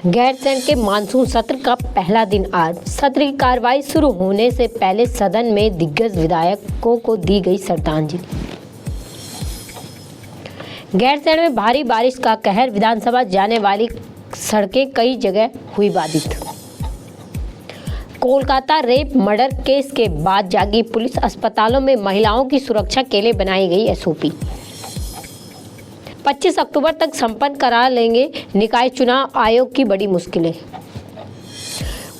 गैरसैंण के मानसून सत्र का पहला दिन आज। सत्र की कार्रवाई शुरू होने से पहले सदन में दिग्गज विधायकों को दी गई श्रद्धांजलि। गैरसैंण में भारी बारिश का कहर, विधानसभा जाने वाली सड़कें कई जगह हुई बाधित। कोलकाता रेप मर्डर केस के बाद जागी पुलिस, अस्पतालों में महिलाओं की सुरक्षा के लिए बनाई गई एसओपी। 25 अक्टूबर तक संपन्न करा लेंगे निकाय चुनाव, आयोग की बड़ी मुश्किलें।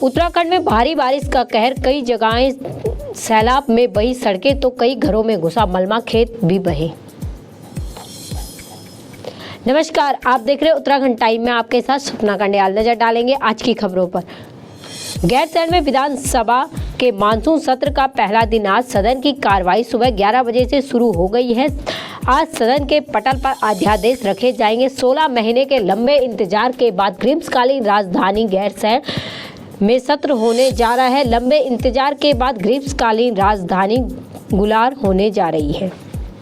उत्तराखंड में भारी बारिश का कहर, कई जगहें सैलाब में बही सड़कें तो कई घरों में घुसा मलबा, खेत भी बहे। नमस्कार, आप देख रहे हैं उत्तराखंड टाइम में, आपके साथ सपना कंडियाल। नजर डालेंगे आज की खबरों पर। गैरसैंण में विधानसभा के मानसून सत्र का पहला दिन आज। सदन की कार्रवाई सुबह 11 बजे से शुरू हो गई है। आज सदन के पटल पर अध्यादेश रखे जाएंगे। 16 महीने के लंबे इंतजार के बाद ग्रीष्मकालीन राजधानी गैरसैंण में सत्र होने जा रहा है। लंबे इंतजार के बाद ग्रीष्मकालीन राजधानी गुलार होने जा रही है।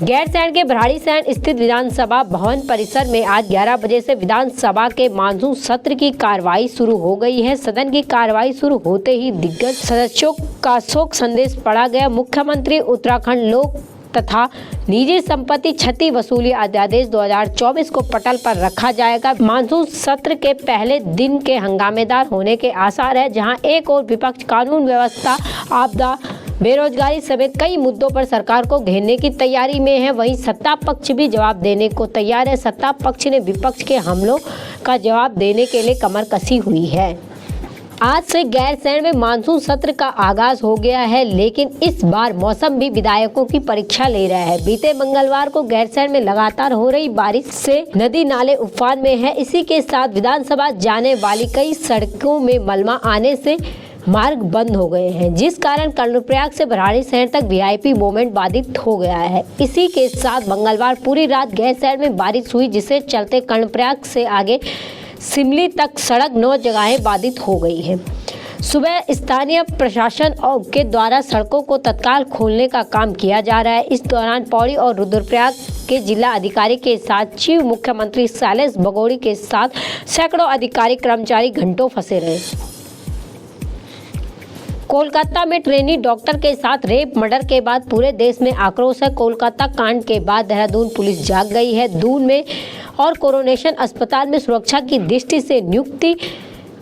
गैरसैंण के भराड़ीसैंण स्थित विधानसभा भवन परिसर में आज 11 बजे से विधानसभा के मानसून सत्र की कार्रवाई शुरू हो गई है। सदन की कार्रवाई शुरू होते ही दिग्गज सदस्यों का शोक संदेश पढ़ा गया। मुख्यमंत्री उत्तराखंड लोक तथा निजी संपत्ति क्षति वसूली अध्यादेश 2024 को पटल पर रखा जाएगा। मानसून सत्र के पहले दिन के हंगामेदार होने के आसार है, जहां एक और विपक्ष कानून व्यवस्था, आपदा, बेरोजगारी समेत कई मुद्दों पर सरकार को घेरने की तैयारी में है। वहीं सत्ता पक्ष भी जवाब देने को तैयार है। सत्ता पक्ष ने विपक्ष के हमलों का जवाब देने के लिए कमर कसी हुई है। आज से गैरसैंण में मानसून सत्र का आगाज हो गया है, लेकिन इस बार मौसम भी विधायकों की परीक्षा ले रहा है। बीते मंगलवार को गैरसैंण में लगातार हो रही बारिश से नदी नाले उफान में है। इसी के साथ विधानसभा जाने वाली कई सड़कों में मलबा आने से मार्ग बंद हो गए हैं, जिस कारण कर्णप्रयाग से भराड़ीसैंण तक वीआईपी मूवमेंट बाधित हो गया है। इसी के साथ मंगलवार पूरी रात गैरसैंण में बारिश हुई, जिससे चलते कर्णप्रयाग से आगे सिमली तक सड़क 9 जगहें बाधित हो गई है। सुबह स्थानीय प्रशासन के द्वारा सड़कों को तत्काल खोलने का काम किया जा रहा है। इस दौरान पौड़ी और रुद्रप्रयाग के जिला अधिकारी के साथ चीफ मुख्यमंत्री शैलेश बगोड़ी के साथ सैकड़ों अधिकारी कर्मचारी घंटों फंसे रहे। कोलकाता में ट्रेनी डॉक्टर के साथ रेप मर्डर के बाद पूरे देश में आक्रोश है। कोलकाता कांड के बाद देहरादून पुलिस जाग गई है। दून में और कोरोनेशन अस्पताल में सुरक्षा की दृष्टि से नियुक्ति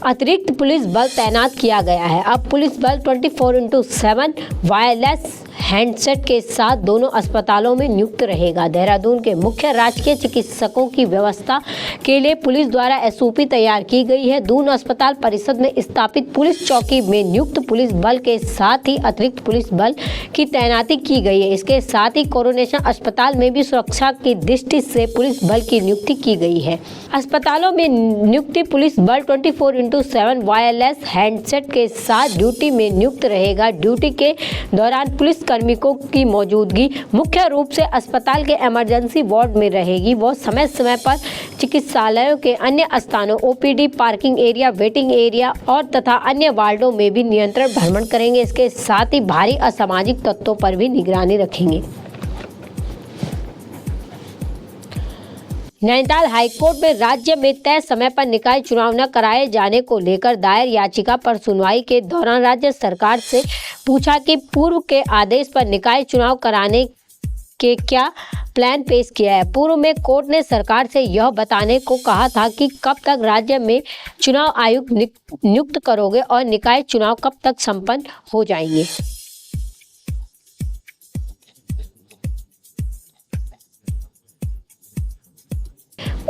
अतिरिक्त पुलिस बल तैनात किया गया है। अब पुलिस बल 24/7 वायरलेस हैंडसेट के साथ दोनों अस्पतालों में नियुक्त रहेगा। देहरादून के मुख्य राजकीय चिकित्सकों की व्यवस्था के लिए पुलिस द्वारा एसओपी तैयार की गई है। दून अस्पताल परिसर में स्थापित पुलिस चौकी में नियुक्त पुलिस बल के साथ ही अतिरिक्त पुलिस बल की तैनाती की गई है। इसके साथ ही कोरोनेशन अस्पताल में भी सुरक्षा की दृष्टि से पुलिस बल की नियुक्ति की गई है। अस्पतालों में नियुक्ति पुलिस बल 24/7 वायरलेस हैंडसेट के साथ ड्यूटी में नियुक्त रहेगा। ड्यूटी के दौरान पुलिस कार्मिकों की मौजूदगी मुख्य रूप से अस्पताल के इमरजेंसी वार्ड में रहेगी। वो समय समय पर चिकित्सालयों के अन्य स्थानों, OPD, parking area, waiting area और तथा अन्य वार्डों में भी नियंत्रण भ्रमण करेंगे। इसके साथ ही भारी असामाजिक तत्वों पर भी निगरानी रखेंगे। नैनीताल हाईकोर्ट में राज्य में तय समय पर निकाय चुनाव न कराए जाने को लेकर दायर याचिका पर सुनवाई के दौरान राज्य सरकार से पूछा कि पूर्व के आदेश पर निकाय चुनाव कराने के क्या प्लान पेश किया है। पूर्व में कोर्ट ने सरकार से यह बताने को कहा था कि कब तक राज्य में चुनाव आयुक्त नियुक्त करोगे और निकाय चुनाव कब तक संपन्न हो जाएंगे।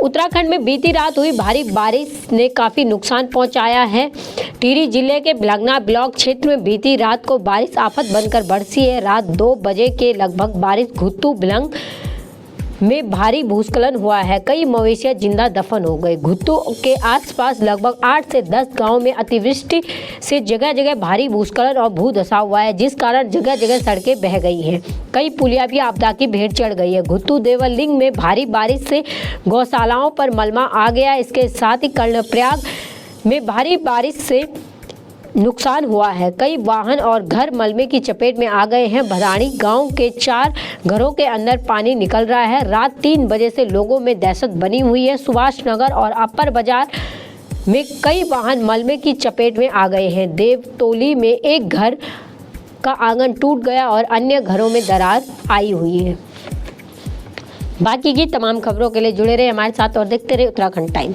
उत्तराखंड में बीती रात हुई भारी बारिश ने काफी नुकसान पहुंचाया है। टिहरी जिले के भिलंगना ब्लॉक क्षेत्र में बीती रात को बारिश आफत बनकर बरसी है। रात 2 बजे के लगभग बारिश घुत्तू भिलंग में भारी भूस्खलन हुआ है। कई मवेशियां जिंदा दफन हो गए। घुत्तू के आसपास लगभग 8 से 10 गांवों में अतिवृष्टि से जगह जगह भारी भूस्खलन और भूधसा हुआ है, जिस कारण जगह जगह सड़कें बह गई हैं। कई पुलिया भी आपदा की भेंट चढ़ गई है। घुत्तू देवलिंग में भारी बारिश से गौशालाओं पर मलबा आ गया। इसके साथ ही कर्णप्रयाग में भारी बारिश से नुकसान हुआ है। कई वाहन और घर मलबे की चपेट में आ गए हैं। भदाणी गांव के 4 घरों के अंदर पानी निकल रहा है। रात 3 बजे से लोगों में दहशत बनी हुई है। सुभाष नगर और अपर बाजार में कई वाहन मलबे की चपेट में आ गए हैं। देवतोली में एक घर का आंगन टूट गया और अन्य घरों में दरार आई हुई है। बाकी की तमाम खबरों के लिए जुड़े रहे हमारे साथ और देखते रहे उत्तराखंड टाइम।